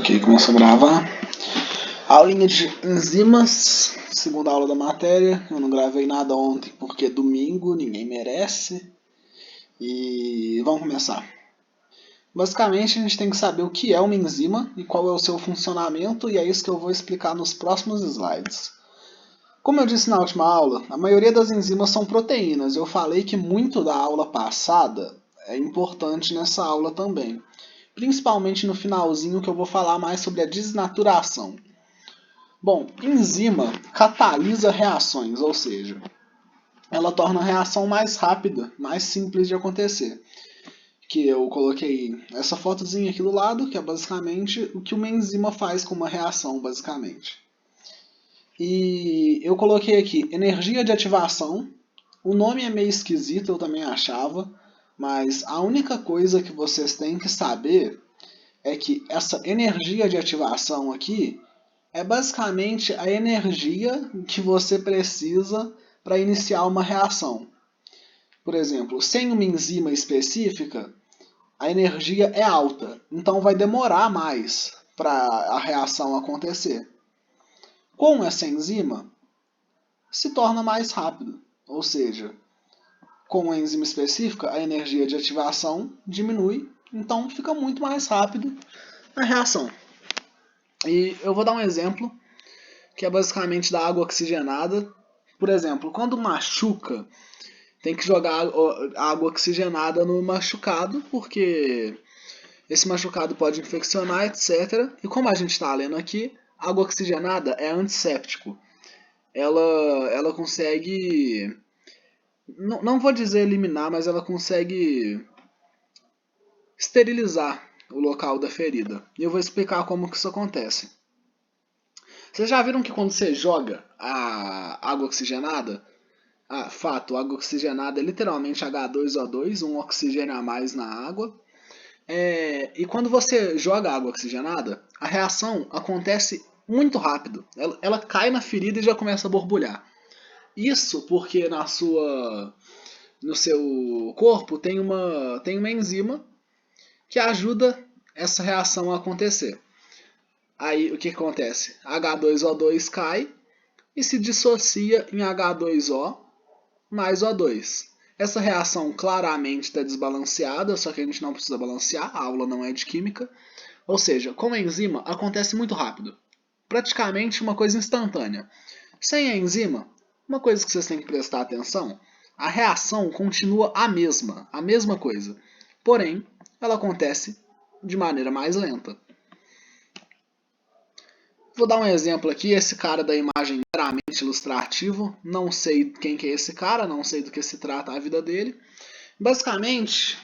Ok, começou a gravar. Aulinha de enzimas, segunda aula da matéria. Eu não gravei nada ontem porque é domingo, ninguém merece. E vamos começar. Basicamente, a gente tem que saber o que é uma enzima e qual é o seu funcionamento, e é isso que eu vou explicar nos próximos slides. Como eu disse na última aula, a maioria das enzimas são proteínas. Eu falei que muito da aula passada é importante nessa aula também. Principalmente no finalzinho, que eu vou falar mais sobre a desnaturação. Bom, enzima catalisa reações, ou seja, ela torna a reação mais rápida, mais simples de acontecer. Que eu coloquei essa fotozinha aqui do lado, que é basicamente o que uma enzima faz com uma reação, basicamente. E eu coloquei aqui energia de ativação. O nome é meio esquisito, eu também achava, mas a única coisa que vocês têm que saber é que essa energia de ativação aqui é basicamente a energia que você precisa para iniciar uma reação. Por exemplo, sem uma enzima específica, a energia é alta, então vai demorar mais para a reação acontecer. Com essa enzima, se torna mais rápido, ou seja, com a enzima específica, a energia de ativação diminui, então fica muito mais rápido a reação. E eu vou dar um exemplo, que é basicamente da água oxigenada. Por exemplo, quando machuca, tem que jogar água oxigenada no machucado, porque esse machucado pode infeccionar, etc. E como a gente está lendo aqui, água oxigenada é antisséptico. Ela consegue, não vou dizer eliminar, mas ela consegue esterilizar o local da ferida. E eu vou explicar como que isso acontece. Vocês já viram que quando você joga a água oxigenada, fato, água oxigenada é literalmente H2O2, um oxigênio a mais na água. E quando você joga água oxigenada, a reação acontece muito rápido. Ela cai na ferida e já começa a borbulhar. Isso porque no seu corpo tem uma enzima que ajuda essa reação a acontecer. Aí o que acontece? H2O2 cai e se dissocia em H2O mais O2. Essa reação claramente está desbalanceada, só que a gente não precisa balancear, a aula não é de química. Ou seja, com a enzima acontece muito rápido. Praticamente uma coisa instantânea. Sem a enzima, uma coisa que vocês têm que prestar atenção, a reação continua a mesma coisa. Porém, ela acontece de maneira mais lenta. Vou dar um exemplo aqui, esse cara da imagem meramente ilustrativo, não sei quem que é esse cara, não sei do que se trata a vida dele. Basicamente,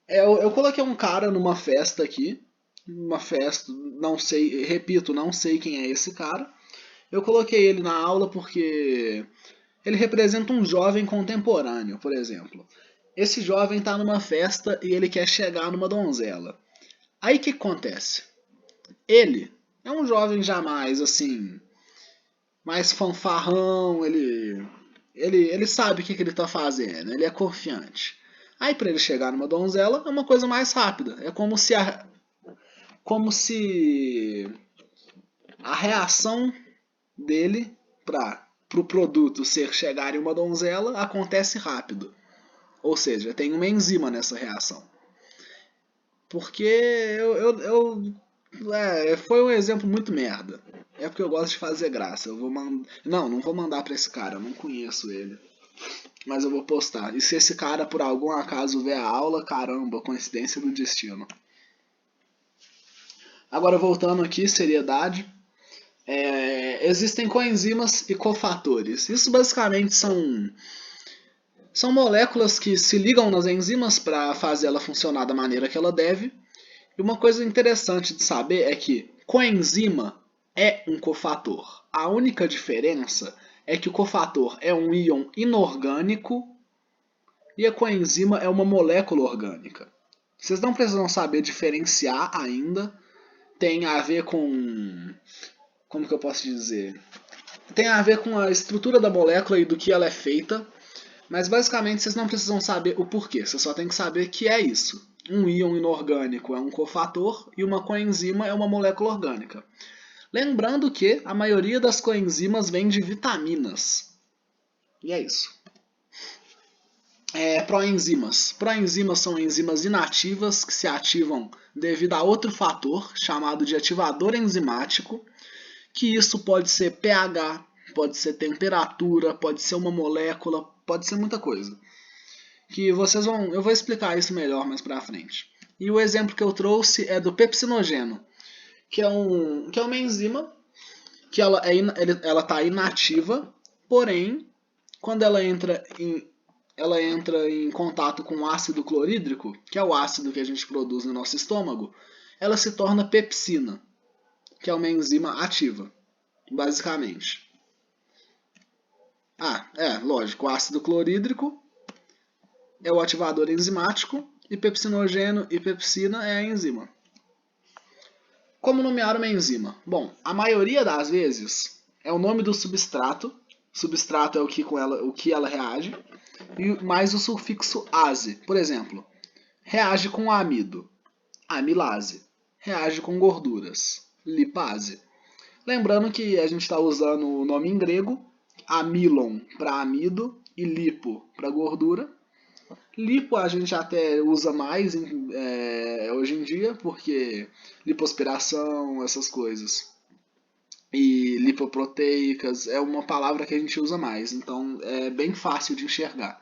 eu coloquei um cara numa festa aqui, uma festa, não sei, repito, não sei quem é esse cara. Eu coloquei ele na aula porque ele representa um jovem contemporâneo, por exemplo. Esse jovem está numa festa e ele quer chegar numa donzela. Aí o que acontece? Ele é um jovem jamais, assim, mais fanfarrão, ele sabe o que ele está fazendo, ele é confiante. Aí para ele chegar numa donzela é uma coisa mais rápida, é como se a reação dele para o produto chegar em uma donzela acontece rápido. Ou seja, tem uma enzima nessa reação. Porque foi um exemplo muito merda. É porque eu gosto de fazer graça. Não vou mandar pra esse cara, eu não conheço ele. Mas eu vou postar. E se esse cara por algum acaso ver a aula, caramba, coincidência do destino. Agora voltando aqui, seriedade. Existem coenzimas e cofatores. Isso basicamente são moléculas que se ligam nas enzimas para fazer ela funcionar da maneira que ela deve. E uma coisa interessante de saber é que coenzima é um cofator. A única diferença é que o cofator é um íon inorgânico e a coenzima é uma molécula orgânica. Vocês não precisam saber diferenciar ainda. Tem a ver com... Como que eu posso dizer? Tem a ver com a estrutura da molécula e do que ela é feita. Mas basicamente vocês não precisam saber o porquê. Você só tem que saber que é isso. um íon inorgânico é um cofator e uma coenzima é uma molécula orgânica. Lembrando que a maioria das coenzimas vem de vitaminas. E é isso. Proenzimas. Proenzimas são enzimas inativas que se ativam devido a outro fator chamado de ativador enzimático, que isso pode ser pH, pode ser temperatura, pode ser uma molécula, pode ser muita coisa. Eu vou explicar isso melhor mais pra frente. E o exemplo que eu trouxe é do pepsinogeno, que é uma enzima que ela está inativa, porém, quando ela entra em contato com o ácido clorídrico, que é o ácido que a gente produz no nosso estômago, ela se torna pepsina, que é uma enzima ativa, basicamente. Lógico, o ácido clorídrico é o ativador enzimático e pepsinogênio e pepsina é a enzima. Como nomear uma enzima? Bom, a maioria das vezes é o nome do substrato. Substrato é o que ela reage, e mais o sufixo ase. Por exemplo, reage com amido, amilase. Reage com gorduras, lipase. Lembrando que a gente está usando o nome em grego, amilon para amido e lipo para gordura. Lipo a gente até usa mais hoje em dia, porque lipoaspiração, essas coisas. E lipoproteicas é uma palavra que a gente usa mais, então é bem fácil de enxergar.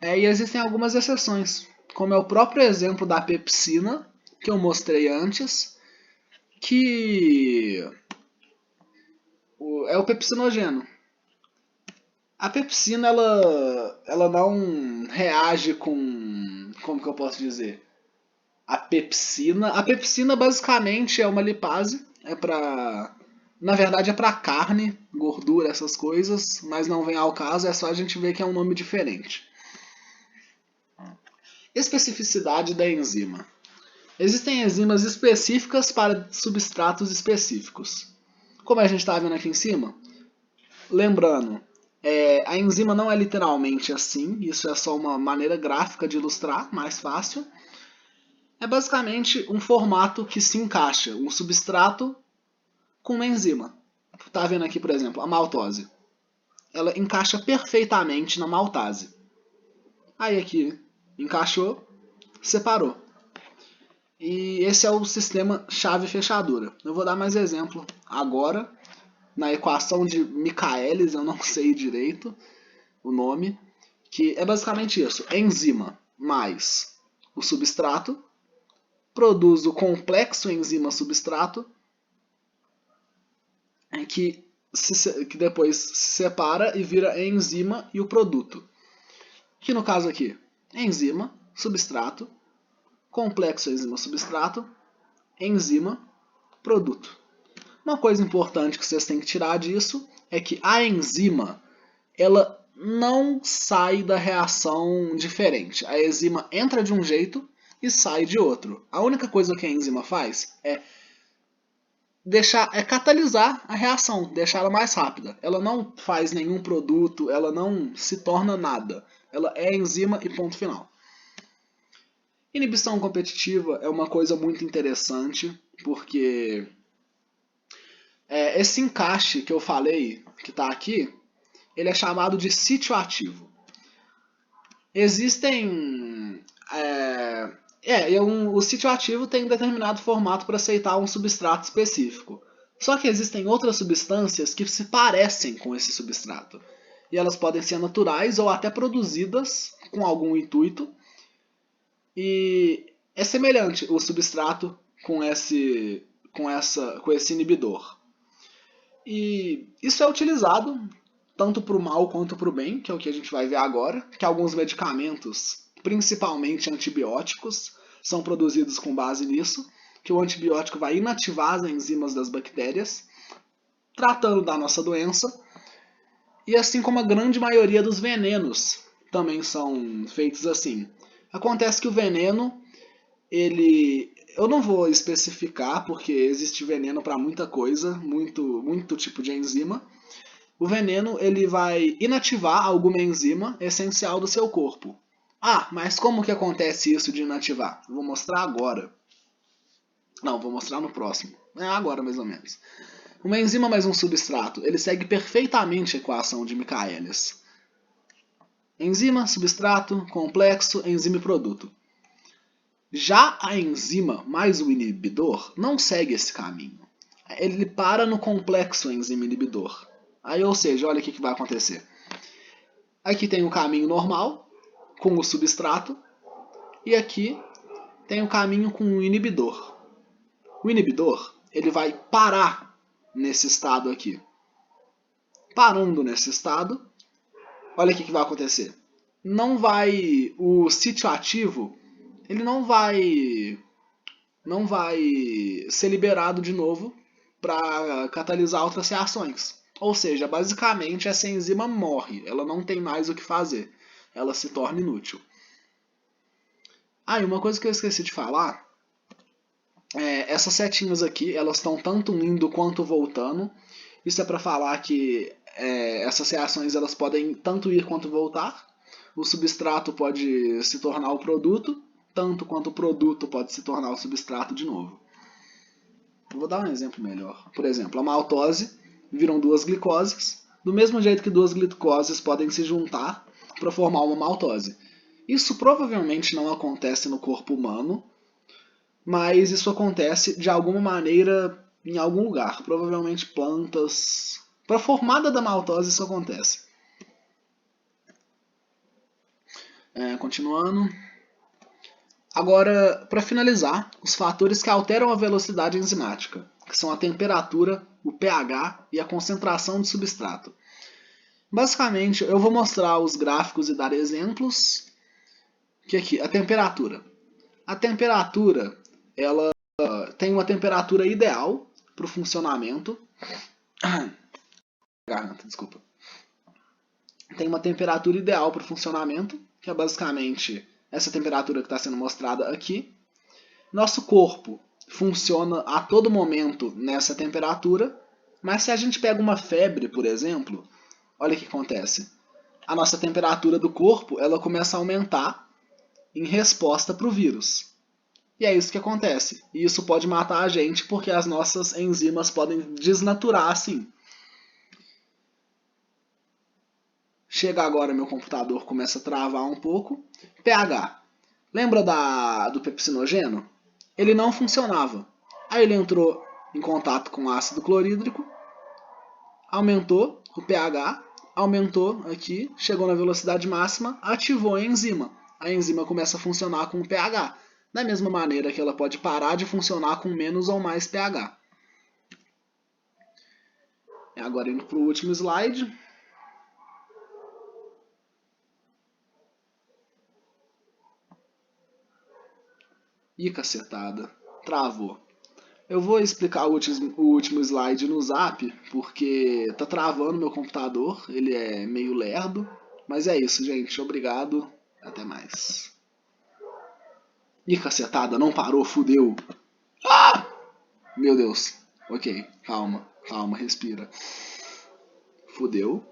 E existem algumas exceções, como é o próprio exemplo da pepsina, que eu mostrei antes, que é o pepsinogeno. A pepsina, ela não reage com... Como que eu posso dizer? A pepsina basicamente é uma lipase, na verdade é para carne, gordura, essas coisas, mas não vem ao caso, é só a gente ver que é um nome diferente. Especificidade da enzima. Existem enzimas específicas para substratos específicos. Como a gente está vendo aqui em cima, lembrando, a enzima não é literalmente assim, isso é só uma maneira gráfica de ilustrar, mais fácil. É basicamente um formato que se encaixa, um substrato com uma enzima. Tá vendo aqui, por exemplo, a maltose. Ela encaixa perfeitamente na maltase. Aí aqui, encaixou, separou. E esse é o sistema chave-fechadura. Eu vou dar mais exemplo agora. Na equação de Michaelis, eu não sei direito o nome, que é basicamente isso. Enzima mais o substrato produz o complexo enzima-substrato que depois se separa e vira enzima e o produto. Que no caso aqui, enzima, substrato, complexo enzima-substrato, enzima, produto. Uma coisa importante que vocês têm que tirar disso é que a enzima, ela não sai da reação diferente. A enzima entra de um jeito e sai de outro. A única coisa que a enzima faz é catalisar a reação, deixar ela mais rápida. Ela não faz nenhum produto, ela não se torna nada. Ela é enzima e ponto final. Inibição competitiva é uma coisa muito interessante, porque esse encaixe que eu falei, que está aqui, ele é chamado de sítio ativo. Existem... o sítio ativo tem um determinado formato para aceitar um substrato específico. Só que existem outras substâncias que se parecem com esse substrato. E elas podem ser naturais ou até produzidas com algum intuito. E é semelhante o substrato com esse inibidor. E isso é utilizado tanto para o mal quanto para o bem, que é o que a gente vai ver agora, que alguns medicamentos, principalmente antibióticos, são produzidos com base nisso, que o antibiótico vai inativar as enzimas das bactérias, tratando da nossa doença, e assim como a grande maioria dos venenos também são feitos assim. Acontece que o veneno, eu não vou especificar, porque existe veneno para muita coisa, muito tipo de enzima. O veneno ele vai inativar alguma enzima essencial do seu corpo. Ah, mas como que acontece isso de inativar? Vou mostrar agora. Não, vou mostrar no próximo. É agora mais ou menos. Uma enzima mais um substrato, ele segue perfeitamente a equação de Michaelis. Enzima, substrato, complexo, enzima e produto. Já a enzima mais o inibidor não segue esse caminho. Ele para no complexo enzima inibidor. Aí, ou seja, olha o que vai acontecer. Aqui tem o caminho normal, com o substrato, e aqui tem o caminho com o inibidor. O inibidor, ele vai parar nesse estado aqui. Parando nesse estado, olha o que vai acontecer. Não vai, o sítio ativo, ele não vai ser liberado de novo para catalisar outras reações. Ou seja, basicamente essa enzima morre, ela não tem mais o que fazer, ela se torna inútil. Ah, e uma coisa que eu esqueci de falar, essas setinhas aqui, elas estão tanto indo quanto voltando. Isso é para falar que essas reações elas podem tanto ir quanto voltar. O substrato pode se tornar o produto, tanto quanto o produto pode se tornar o substrato de novo. Eu vou dar um exemplo melhor. Por exemplo, a maltose viram duas glicoses, do mesmo jeito que duas glicoses podem se juntar para formar uma maltose. Isso provavelmente não acontece no corpo humano, mas isso acontece de alguma maneira em algum lugar, provavelmente plantas. Para a formada da maltose isso acontece. Continuando. Agora, para finalizar, os fatores que alteram a velocidade enzimática, que são a temperatura, o pH e a concentração de substrato. Basicamente, eu vou mostrar os gráficos e dar exemplos. Que aqui, a temperatura. A temperatura, ela tem uma temperatura ideal para o funcionamento. Garganta, desculpa. Tem uma temperatura ideal para o funcionamento, que é basicamente essa temperatura que está sendo mostrada aqui. Nosso corpo funciona a todo momento nessa temperatura, mas se a gente pega uma febre, por exemplo, olha o que acontece. A nossa temperatura do corpo ela começa a aumentar em resposta para o vírus. E é isso que acontece. E isso pode matar a gente porque as nossas enzimas podem desnaturar assim. Chega agora, meu computador começa a travar um pouco. pH. Lembra do pepsinogeno? Ele não funcionava. Aí ele entrou em contato com ácido clorídrico, aumentou o pH, aumentou aqui, chegou na velocidade máxima, ativou a enzima. A enzima começa a funcionar com o pH, da mesma maneira que ela pode parar de funcionar com menos ou mais pH. Agora indo para o último slide. Ih, cacetada, travou. Eu vou explicar o último slide no Zap, porque tá travando meu computador, ele é meio lerdo. Mas é isso, gente. Obrigado. Até mais. Ih, cacetada, não parou, fudeu. Ah! Meu Deus. Ok, calma, calma, respira. Fudeu.